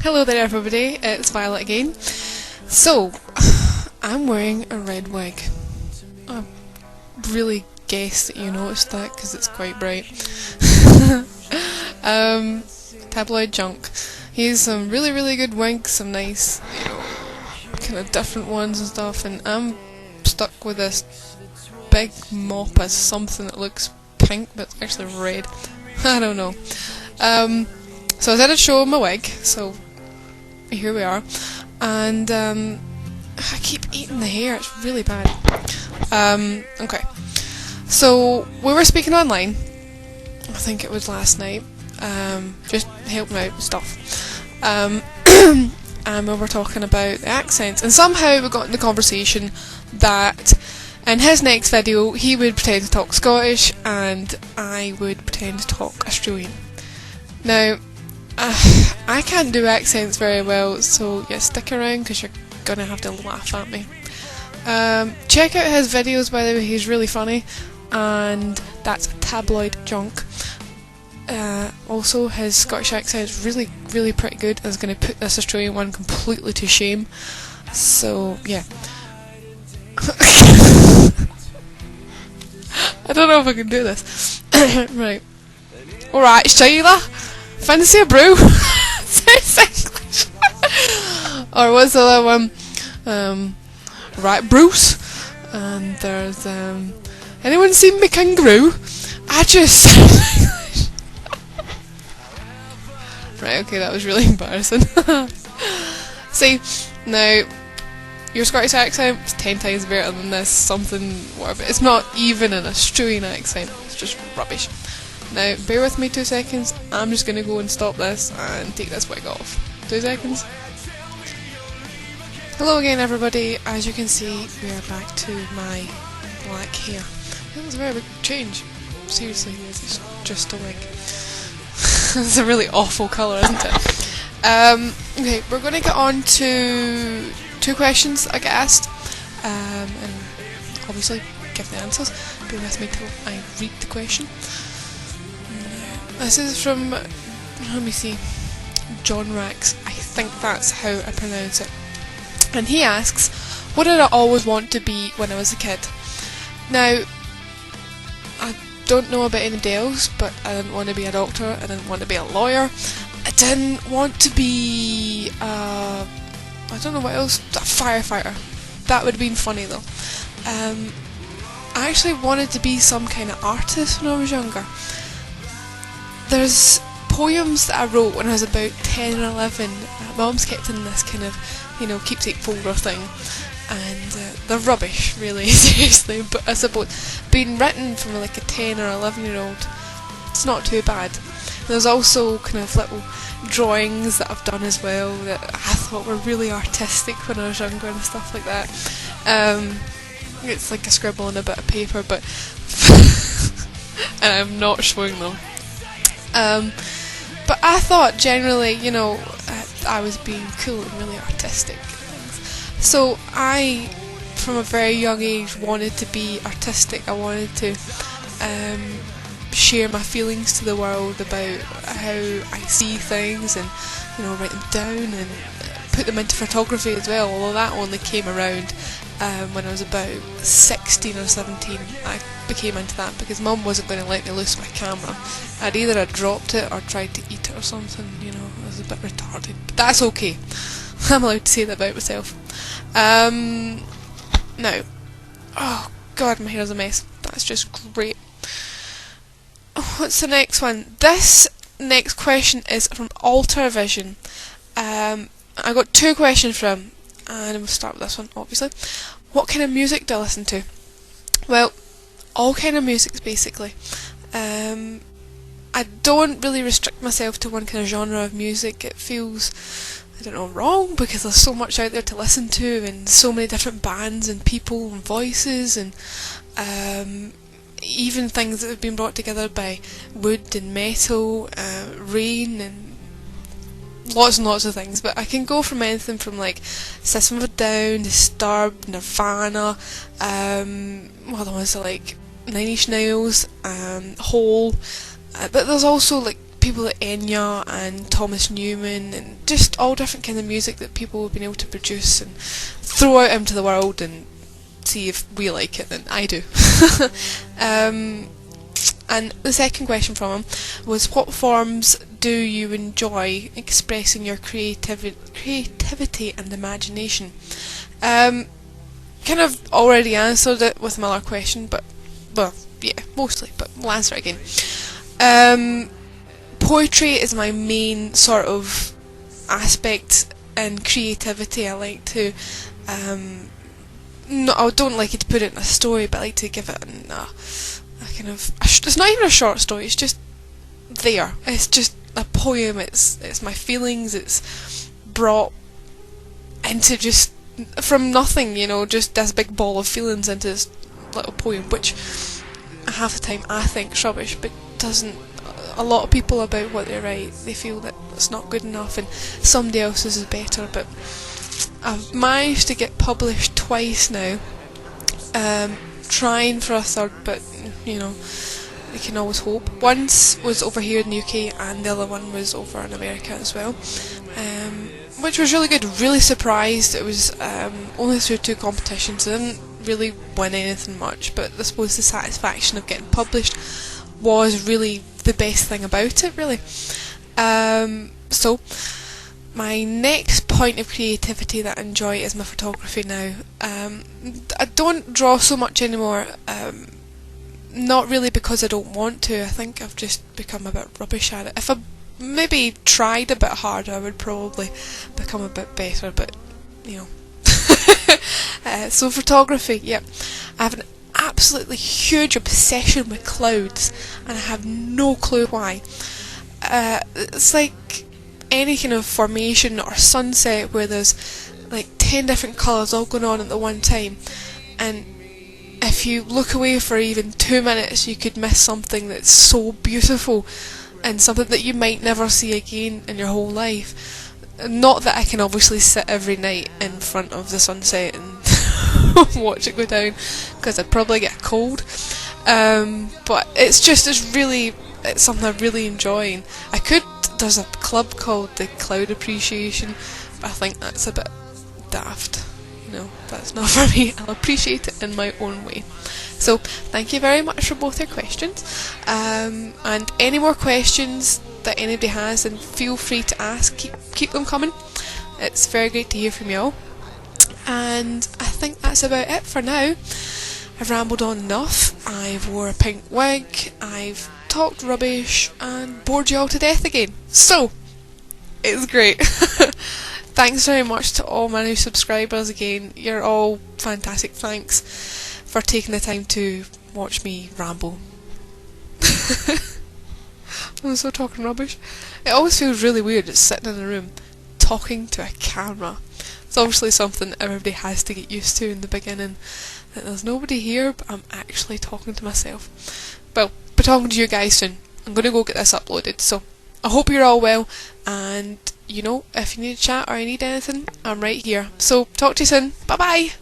Hello there everybody, it's Violet again. So, I'm wearing a red wig. I really guess that you noticed that because it's quite bright. Tabloid junk. Here's some really good wigs, some nice, kind of different ones and stuff, and I'm stuck with this big mop as something that looks pink but it's actually red. I don't know. So I said I'd show my wig, so here we are. And I keep eating the hair, it's really bad. Okay. So we were speaking online, I think it was last night, just helping out with stuff. And we were talking about the accents, and somehow we got in the conversation that in his next video he would pretend to talk Scottish and I would pretend to talk Australian. Now, I can't do accents very well, so yeah, stick around because you're gonna have to laugh at me. Check out his videos, by the way, he's really funny, and that's tabloid junk. Also, his Scottish accent is really pretty good. I was going to put this Australian one completely to shame. So, yeah. I don't know if I can do this. Right. Alright, Sheila. Fancy a brew? Sounds English. Or what's the other one? Right, Bruce. And there's, anyone seen me kangaroo? I just... Right, okay, that was really embarrassing. See, now, your Scottish accent is 10 times better than this something, whatever. It's not even an Australian accent, it's just rubbish. Now, bear with me 2 seconds, I'm just going to go and stop this and take this wig off. 2 seconds. Hello again everybody, as you can see, we are back to my black hair. That was a very big change. Seriously, it's just a wig. It's a really awful colour, isn't it? Okay, we're going to get on to 2 questions I get asked, and obviously give the answers. Bear with me till I read the question. This is from, let me see, John Rax, I think that's how I pronounce it. And he asks, what did I always want to be when I was a kid? Now, I don't know about anybody else, but I didn't want to be a doctor, I didn't want to be a lawyer, I didn't want to be, I don't know what else, a firefighter. That would have been funny though. I actually wanted to be some kind of artist when I was younger. There's poems that I wrote when I was about 10 or 11. Mum's kept in this kind of, keepsake folder thing. And they're rubbish, really, seriously, but I suppose being written from like a 10 or 11-year-old, it's not too bad. There's also kind of little drawings that I've done as well that I thought were really artistic when I was younger and stuff like that. It's like a scribble on a bit of paper, but and I'm not showing them. But I thought generally, I was being cool and really artistic. So I, from a very young age, wanted to be artistic. I wanted to share my feelings to the world about how I see things and, write them down and put them into photography as well, although that only came around when I was about 16 or 17. I became into that because Mum wasn't going to let me loose my camera. I'd either dropped it or tried to eat it or something, I was a bit retarded. But that's okay. I'm allowed to say that about myself. Now, oh god, my hair's a mess. That's just great. What's the next one? This next question is from Alter Vision. I got 2 questions from him, and we'll start with this one, obviously. What kind of music do I listen to? Well, all kind of music, basically. I don't really restrict myself to one kind of genre of music. It feels, I don't know, wrong, because there's so much out there to listen to, and so many different bands and people and voices, and even things that have been brought together by wood and metal, rain, and lots and lots of things. But I can go from anything from like System of a Down, Disturbed, Nirvana, what other ones are like Nine Inch Nails, Hole, but there's also like people like Enya and Thomas Newman, and just all different kind of music that people have been able to produce and throw out into the world and see if we like it, and I do. And the second question from him was, what forms do you enjoy expressing your creativity and imagination? Kind of already answered it with my other question, but, well, yeah, mostly, but we'll answer it again. Poetry is my main sort of aspect in creativity. I like to, no, I don't like it to put it in a story, but I like to give it a kind of, it's not even a short story, it's just there. It's just a poem, it's my feelings, it's brought into just, from nothing, you know, just this big ball of feelings into this little poem, which half the time I think's rubbish, but doesn't, a lot of people about what they write, they feel that it's not good enough and somebody else's is better, but I've managed to get published twice now, trying for a third, but you know, you can always hope. Once was over here in the UK and the other one was over in America as well, which was really good, really surprised. It was only through 2 competitions. I didn't really win anything much, but I suppose the satisfaction of getting published was really the best thing about it, really. So my next point of creativity that I enjoy is my photography now. I don't draw so much anymore, not really because I don't want to. I think I've just become a bit rubbish at it. If I maybe tried a bit harder, I would probably become a bit better, but you know. So photography, yeah. I have an absolutely huge obsession with clouds, and I have no clue why. It's like any kind of formation or sunset where there's like 10 different colours all going on at the one time, and if you look away for even 2 minutes you could miss something that's so beautiful and something that you might never see again in your whole life. Not that I can obviously sit every night in front of the sunset and watch it go down, because I'd probably get a cold, but it's something I really enjoy. And there's a club called the Cloud Appreciation, but I think that's a bit daft. No, that's not for me. I'll appreciate it in my own way. So thank you very much for both your questions, and any more questions that anybody has, then feel free to ask. Keep them coming. It's very great to hear from you all. And I think that's about it for now. I've rambled on enough. I've wore a pink wig, I've talked rubbish and bored you all to death again. So, it's great. Thanks very much to all my new subscribers again. You're all fantastic. Thanks for taking the time to watch me ramble. I'm so talking rubbish. It always feels really weird just sitting in a room talking to a camera. It's obviously something everybody has to get used to in the beginning, that there's nobody here but I'm actually talking to myself. Well, be talking to you guys soon. I'm going to go get this uploaded, so I hope you're all well, and you know, if you need a chat or you need anything, I'm right here. So talk to you soon. Bye bye.